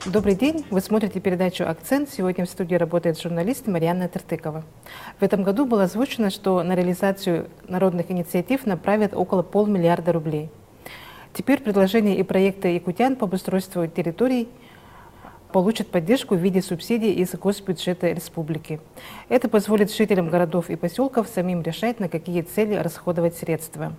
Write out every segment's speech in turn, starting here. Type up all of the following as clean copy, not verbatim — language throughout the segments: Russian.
Добрый день, вы смотрите передачу «Акцент». Сегодня в студии работает журналист Марьяна Тертыкова. В этом году было озвучено, что на реализацию народных инициатив направят около $500 миллиарда рублей. Теперь предложения и проекты якутян по обустройству территорий получат поддержку в виде субсидий из госбюджета республики. Это позволит жителям городов и поселков самим решать, на какие цели расходовать средства.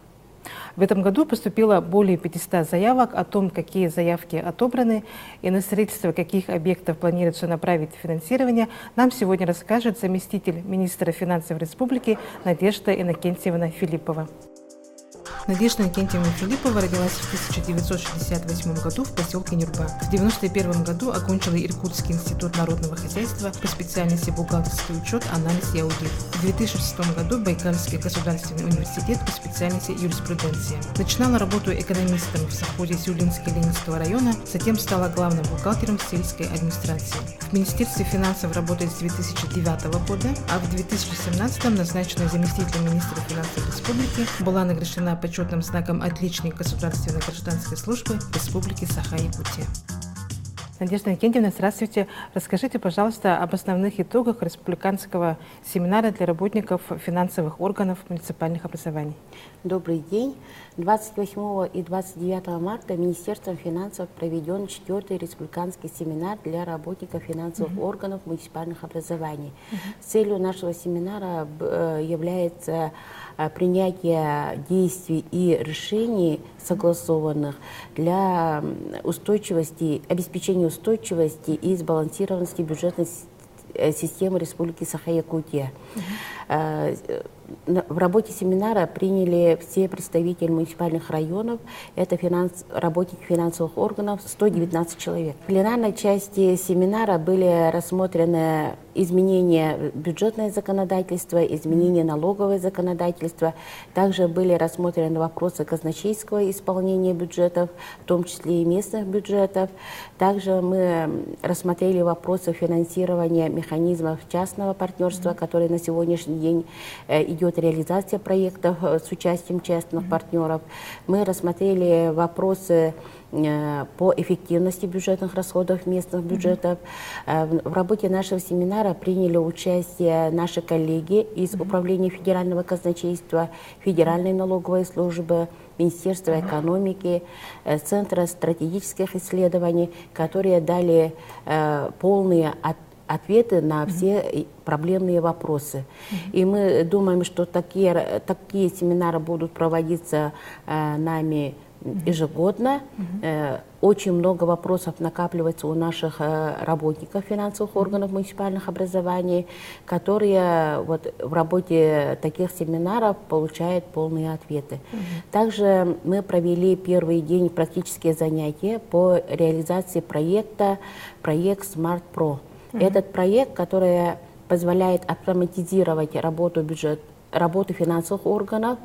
В этом году поступило более 500 заявок о том, какие заявки отобраны и на строительство каких объектов планируется направить финансирование, нам сегодня расскажет заместитель министра финансов республики Надежда Иннокентьевна Филиппова. Надежда Иннокентьевна Филиппова родилась в 1968 году в поселке Нюрба. В 1991 году окончила Иркутский институт народного хозяйства по специальности бухгалтерский учет, анализ и аудит. В 2006 году Байкальский государственный университет по специальности юриспруденция. Начинала работу экономистом в совхозе Сюлинске-Ленинского района, затем стала главным бухгалтером сельской администрации. В Министерстве финансов работает с 2009 года, а в 2017 назначена заместителем министра финансов республики, была награждена почетным знаком «Отличник государственной гражданской службы Республики Саха-Якутия». Надежда Иннокентьевна, здравствуйте. Расскажите, пожалуйста, об основных итогах республиканского семинара для работников финансовых органов муниципальных образований. Добрый день. 28 и 29 марта Министерством финансов проведен 4-й республиканский семинар для работников финансовых органов муниципальных образований. Целью нашего семинара является принятие действий и решений согласованных для устойчивости, обеспечения устойчивости и сбалансированности бюджетной системы Республики Саха-Якутия. В работе семинара приняли все представители муниципальных районов, это работники финансовых органов, 119 человек. В пленарной части семинара были рассмотрены изменения бюджетного законодательства, изменения налогового законодательства. Также были рассмотрены вопросы казначейского исполнения бюджетов, в том числе и местных бюджетов. Также мы рассмотрели вопросы финансирования механизмов частного партнерства, которые на сегодняшний день идет реализация проектов с участием частных партнеров. Мы рассмотрели вопросы по эффективности бюджетных расходов местных бюджетов. В работе нашего семинара приняли участие наши коллеги из Управления федерального казначейства, Федеральной налоговой службы, Министерства экономики, Центра стратегических исследований, которые дали полные ответы на все проблемные вопросы. И мы думаем, что такие семинары будут проводиться нами ежегодно. Очень много вопросов накапливается у наших работников финансовых органов муниципальных образований, которые вот в работе таких семинаров получают полные ответы. Также мы провели первый день практические занятия по реализации проект Smart Pro. Этот проект, который позволяет автоматизировать работу финансовых органов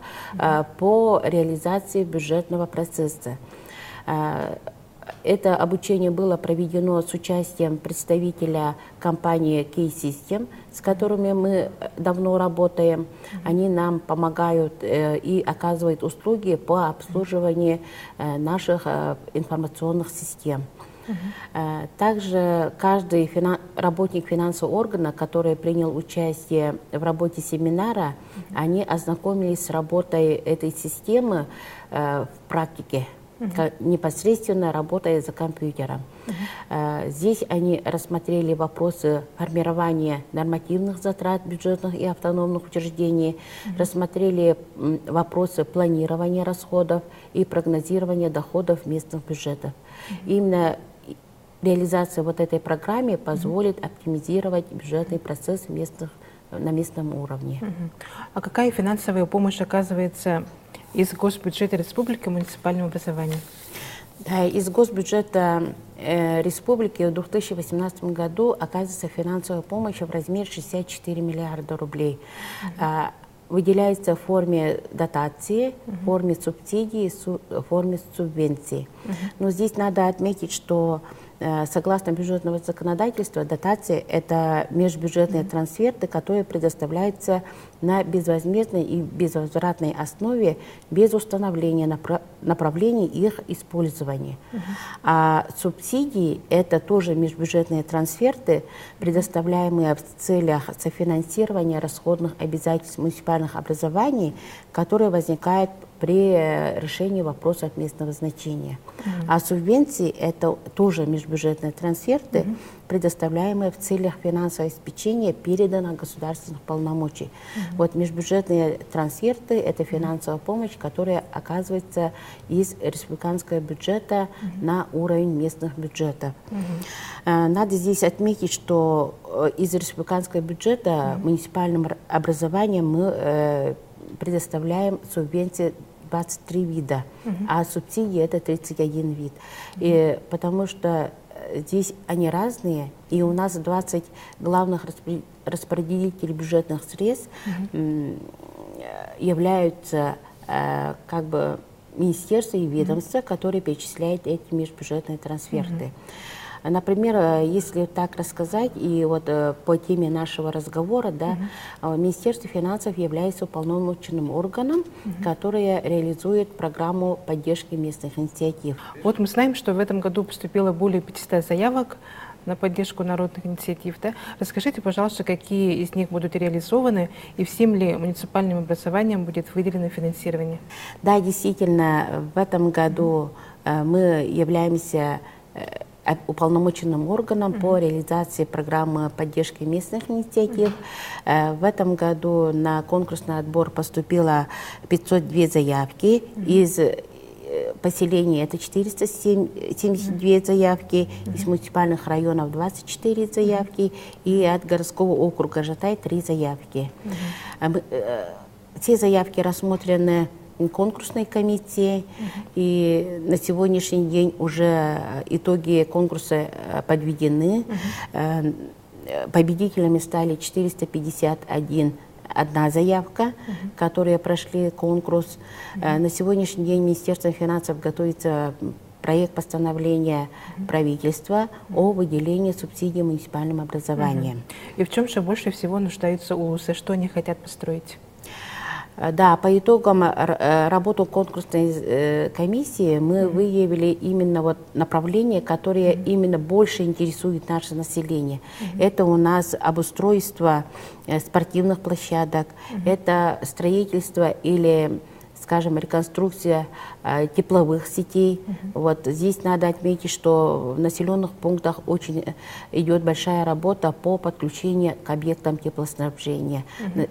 по реализации бюджетного процесса. Это обучение было проведено с участием представителя компании K-System, с которыми мы давно работаем. Они нам помогают и оказывают услуги по обслуживанию наших информационных систем. Также каждый работник финансового органа, который принял участие в работе семинара, они ознакомились с работой этой системы в практике, непосредственно работая за компьютером. Здесь они рассмотрели вопросы формирования нормативных затрат бюджетных и автономных учреждений, рассмотрели вопросы планирования расходов и прогнозирования доходов местных бюджетов. Именно реализация вот этой программы позволит оптимизировать бюджетный процесс на местном уровне. А какая финансовая помощь оказывается из госбюджета республики муниципальному образованию? Да, из госбюджета республики в 2018 году оказывается финансовая помощь в размере 64 миллиарда рублей. Выделяется в форме дотации, в форме субсидий, в форме субвенций. Но здесь надо отметить, что согласно бюджетного законодательства, дотации — это межбюджетные трансферты, которые предоставляются на безвозмездной и безвозвратной основе без установления направлений их использования. А субсидии — это тоже межбюджетные трансферты, предоставляемые в целях софинансирования расходных обязательств муниципальных образований, которые возникают при решении вопросов местного значения. А субвенции — это тоже межбюджетные трансферты, предоставляемые в целях финансового обеспечения переданных государственных полномочий. Вот межбюджетные трансферты — это финансовая помощь, которая оказывается из республиканского бюджета на уровень местных бюджетов. Надо здесь отметить, что из республиканского бюджета муниципальным образованием мы предоставляем субвенции 23 вида, а субсидии — это 31 вид. И потому что здесь они разные, и у нас 20 главных распределителей бюджетных средств являются как бы министерства и ведомства, которые перечисляют эти межбюджетные трансферты. Например, если так рассказать, и вот по теме нашего разговора, да, Министерство финансов является уполномоченным органом, которое реализует программу поддержки местных инициатив. Вот мы знаем, что в этом году поступило более 500 заявок на поддержку народных инициатив. Да? Расскажите, пожалуйста, какие из них будут реализованы и всем ли муниципальным образованиям будет выделено финансирование? Да, действительно, в этом году мы являемся уполномоченным органом по реализации программы поддержки местных инициатив. В этом году на конкурсный отбор поступило 502 заявки. Из поселений это 472 заявки, из муниципальных районов 24 заявки и от городского округа Жатай 3 заявки. Все заявки рассмотрены конкурсной комиссии, и на сегодняшний день уже итоги конкурса подведены. Победителями стали 451 заявка, которые прошли конкурс. На сегодняшний день Министерством финансов готовится проект постановления правительства о выделении субсидий муниципальным образованиям. И в чем же больше всего нуждаются улусы? Что они хотят построить? Да, по итогам работы конкурсной комиссии мы выявили именно вот направления, которые именно больше интересуют наше население. Это у нас обустройство спортивных площадок, это строительство или, скажем, реконструкция тепловых сетей. Вот здесь надо отметить, что в населенных пунктах очень идет большая работа по подключению к объектам теплоснабжения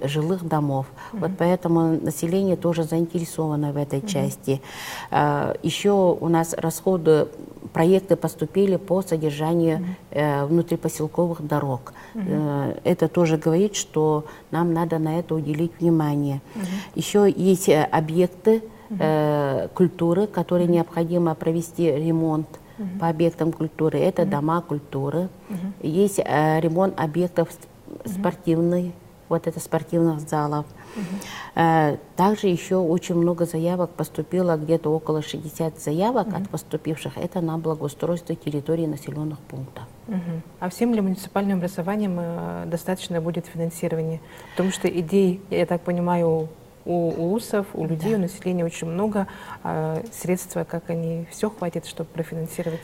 жилых домов. Вот поэтому население тоже заинтересовано в этой части. Еще у нас проекты поступили по содержанию внутрипоселковых дорог. Это тоже говорит, что нам надо на это уделить внимание. Еще есть объекты культуры, которые необходимо провести ремонт по объектам культуры. Это дома культуры. Есть ремонт объектов спортивных, вот это спортивных залов. Также еще очень много заявок поступило, где-то около 60 заявок от поступивших. Это на благоустройство территории населенных пунктов. А всем ли муниципальным образованием достаточно будет финансирования? Потому что идей, я так понимаю, у улусов, у людей, у населения очень много, средства, как они, все хватит, чтобы профинансировать?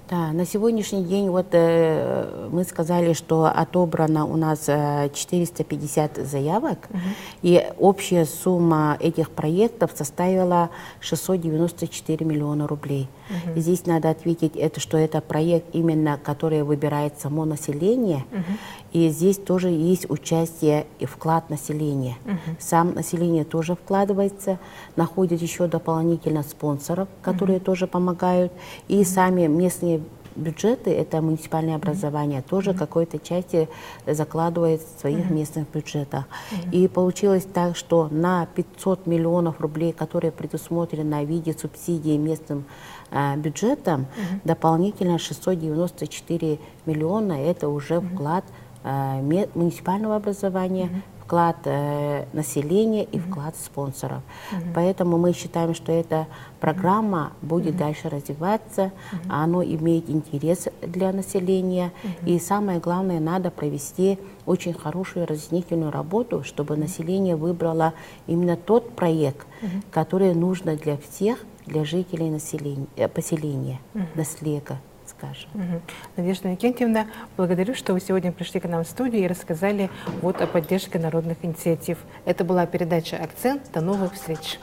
Да, на сегодняшний день вот мы сказали, что отобрано у нас 450 заявок, и общая сумма этих проектов составила 694 миллиона рублей. И здесь надо ответить, что это проект именно, который выбирает само население, и здесь тоже есть участие и вклад населения. Сам население тоже вкладывается, находит еще дополнительно спонсоров, которые тоже помогают, и сами местные бюджеты, это муниципальное образование, тоже какой-то части закладывает в своих местных бюджетах. И получилось так, что на 500 миллионов рублей, которые предусмотрены в виде субсидий местным бюджетом, дополнительно 694 миллиона – это уже вклад муниципального образования, вклад населения и вклад спонсоров. Поэтому мы считаем, что эта программа будет дальше развиваться, она имеет интерес для населения. И самое главное, надо провести очень хорошую разъяснительную работу, чтобы население выбрало именно тот проект, который нужен для всех, для жителей поселения, наслега, скажем. Надежда Викентьевна, благодарю, что вы сегодня пришли к нам в студию и рассказали вот о поддержке народных инициатив. Это была передача «Акцент». До новых встреч!